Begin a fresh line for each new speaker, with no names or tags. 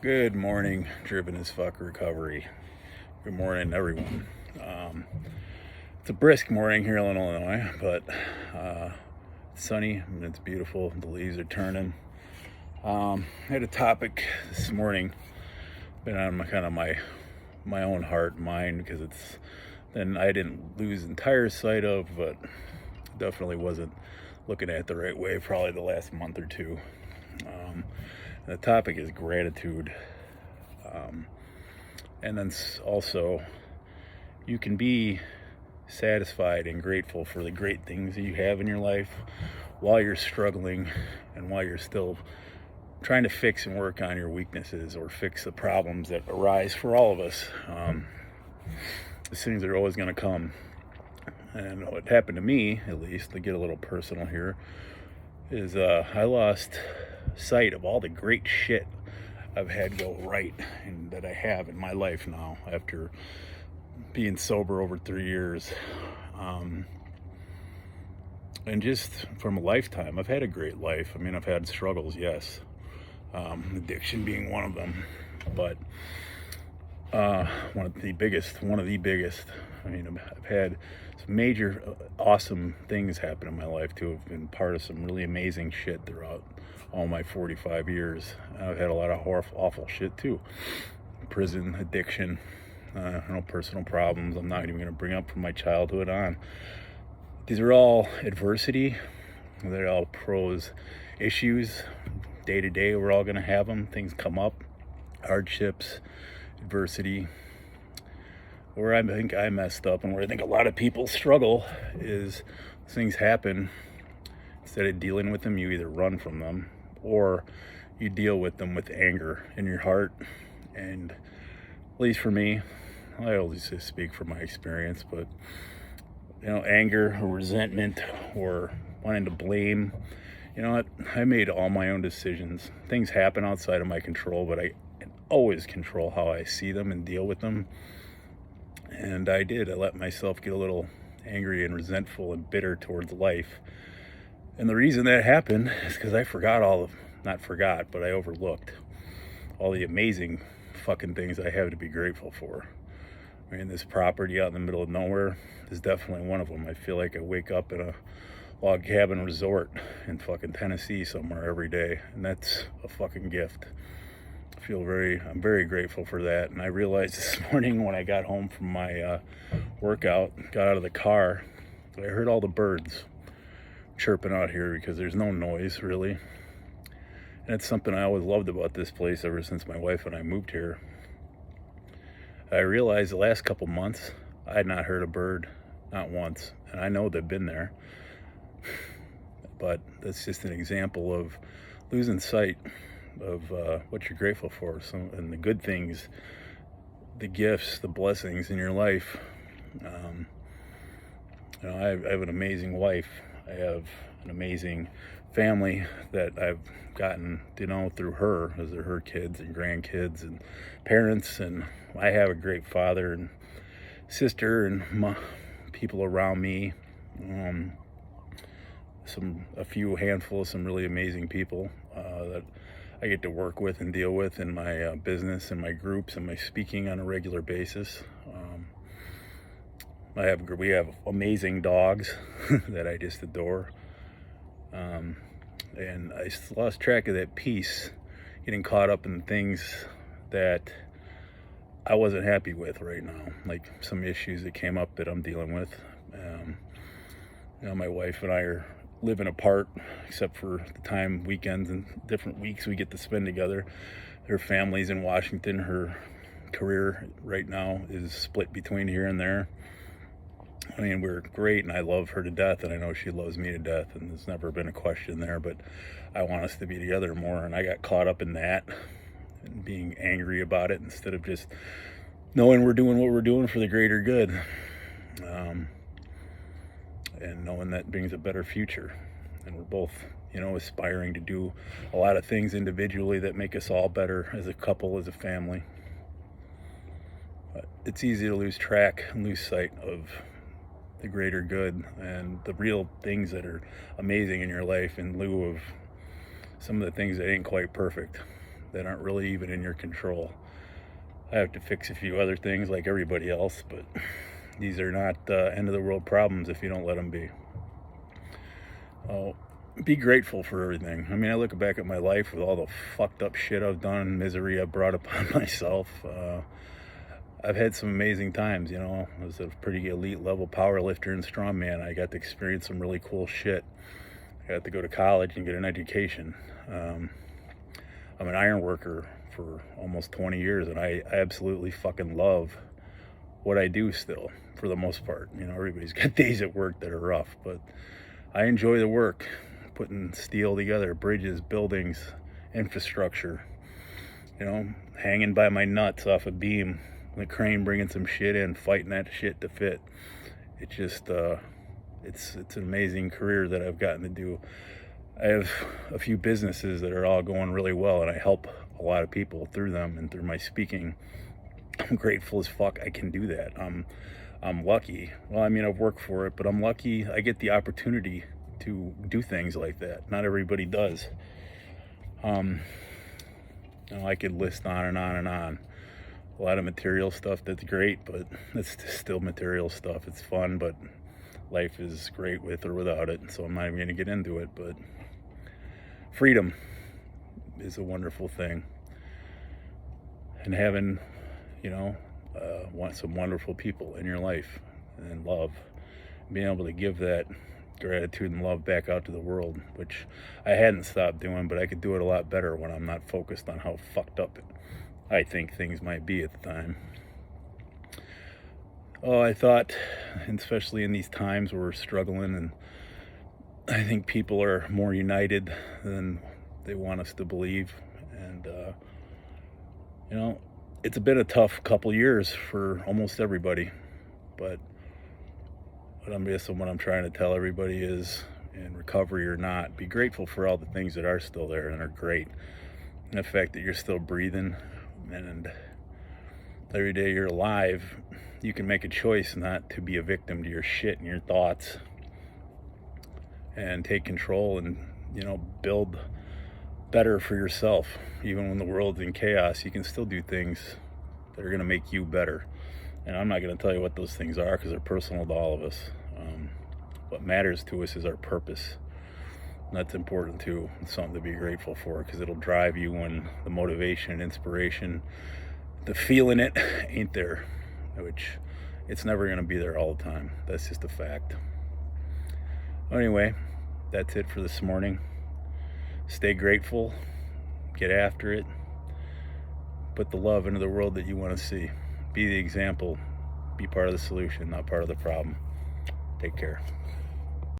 Good morning, Driven as Fuck Recovery. Good morning, everyone. It's a brisk morning here in Illinois, but it's sunny and it's beautiful. The leaves are turning. I had a topic this morning, been on my own heart and mind because it's then I didn't lose entire sight of, but definitely wasn't looking at it the right way probably the last month or two. The topic is gratitude. And then also, you can be satisfied and grateful for the great things that you have in your life while you're struggling and while you're still trying to fix and work on your weaknesses or fix the problems that arise for all of us. These things are always going to come. And what happened to me, at least, to get a little personal here, is I lost sight of all the great shit I've had go right and that I have in my life now after being sober over 3 years. And just from a lifetime, I've had a great life. I mean, I've had struggles, yes. Addiction being one of them, but one of the biggest. I mean, I've had some major, awesome things happen in my life too. I've been part of some really amazing shit throughout all my 45 years. I've had a lot of awful shit too. Prison, addiction, personal problems. I'm not even going to bring up from my childhood on. These are all adversity. They're all pros, issues. Day to day, we're all going to have them. Things come up, hardships, adversity. Where I think I messed up and where I think a lot of people struggle is things happen. Instead of dealing with them, you either run from them or you deal with them with anger in your heart. And at least for me, I always just speak from my experience, but anger or resentment or wanting to blame, I made all my own decisions. Things happen outside of my control, but I always control how I see them and deal with them. And I let myself get a little angry and resentful and bitter towards life. And the reason that happened is because I I overlooked all the amazing fucking things I have to be grateful for. I mean, this property out in the middle of nowhere is definitely one of them. I feel like I wake up in a log cabin resort in fucking Tennessee somewhere every day, and that's a fucking gift. I'm very grateful for that. And I realized this morning when I got home from my workout, got out of the car, I heard all the birds chirping out here because there's no noise really. And it's something I always loved about this place ever since my wife and I moved here. I realized the last couple months I had not heard a bird, not once. And I know they've been there. But that's just an example of losing sight of what you're grateful for, and the good things, the gifts, the blessings in your life. I have an amazing wife. I have an amazing family that I've gotten to know through her, as they're her kids and grandkids and parents, and I have a great father and sister and people around me. A handful of some really amazing people that I get to work with and deal with in my business and my groups and my speaking on a regular basis. We have amazing dogs that I just adore. And I lost track of that peace, getting caught up in things that I wasn't happy with right now, like some issues that came up that I'm dealing with. My wife and I are living apart, except for the time, weekends and different weeks we get to spend together. Her family's in Washington. Her career right now is split between here and there. I mean, we're great, and I love her to death, and I know she loves me to death, and there's never been a question there, but I want us to be together more, and I got caught up in that and being angry about it instead of just knowing we're doing what we're doing for the greater good. And knowing that brings a better future. And we're both, aspiring to do a lot of things individually that make us all better as a couple, as a family. But it's easy to lose track and lose sight of the greater good and the real things that are amazing in your life in lieu of some of the things that ain't quite perfect. that aren't really even in your control. I have to fix a few other things like everybody else, but these are not end of the world problems if you don't let them be. Oh, be grateful for everything. I mean, I look back at my life with all the fucked up shit I've done, misery I've brought upon myself. I've had some amazing times, you know. I was a pretty elite level power lifter and strongman. I got to experience some really cool shit. I got to go to college and get an education. I'm an iron worker for almost 20 years, and I absolutely fucking love what I do still, for the most part. You know, everybody's got days at work that are rough, but I enjoy the work, putting steel together, bridges, buildings, infrastructure, you know, hanging by my nuts off a beam, the crane bringing some shit in, fighting that shit to fit. It just, it's an amazing career that I've gotten to do. I have a few businesses that are all going really well, and I help a lot of people through them and through my speaking. I'm grateful as fuck I can do that. I'm lucky. Well, I mean, I've worked for it, but I'm lucky I get the opportunity to do things like that. Not everybody does. You know, I could list on and on and on. A lot of material stuff that's great, but it's still material stuff. It's fun, but life is great with or without it, so I'm not even going to get into it. But freedom is a wonderful thing, and having, you know, some wonderful people in your life, and love, being able to give that gratitude and love back out to the world, which I hadn't stopped doing, but I could do it a lot better when I'm not focused on how fucked up I think things might be at the time. Oh, I thought, especially in these times where we're struggling, and I think people are more united than they want us to believe. And, you know, it's been a tough couple years for almost everybody. But what I'm trying to tell everybody is, in recovery or not, be grateful for all the things that are still there and are great. And the fact that you're still breathing, and every day you're alive, you can make a choice not to be a victim to your shit and your thoughts, and take control and, you know, build better for yourself. Even when the world's in chaos, you can still do things that are going to make you better. And I'm not going to tell you what those things are, because they're personal to all of us. What matters to us is our purpose. And that's important too. It's something to be grateful for, because it'll drive you when the motivation and inspiration, the feeling it, ain't there. Which, it's never going to be there all the time. That's just a fact. Anyway, that's it for this morning. Stay grateful. Get after it. Put the love into the world that you want to see. Be the example. Be part of the solution, not part of the problem. Take care.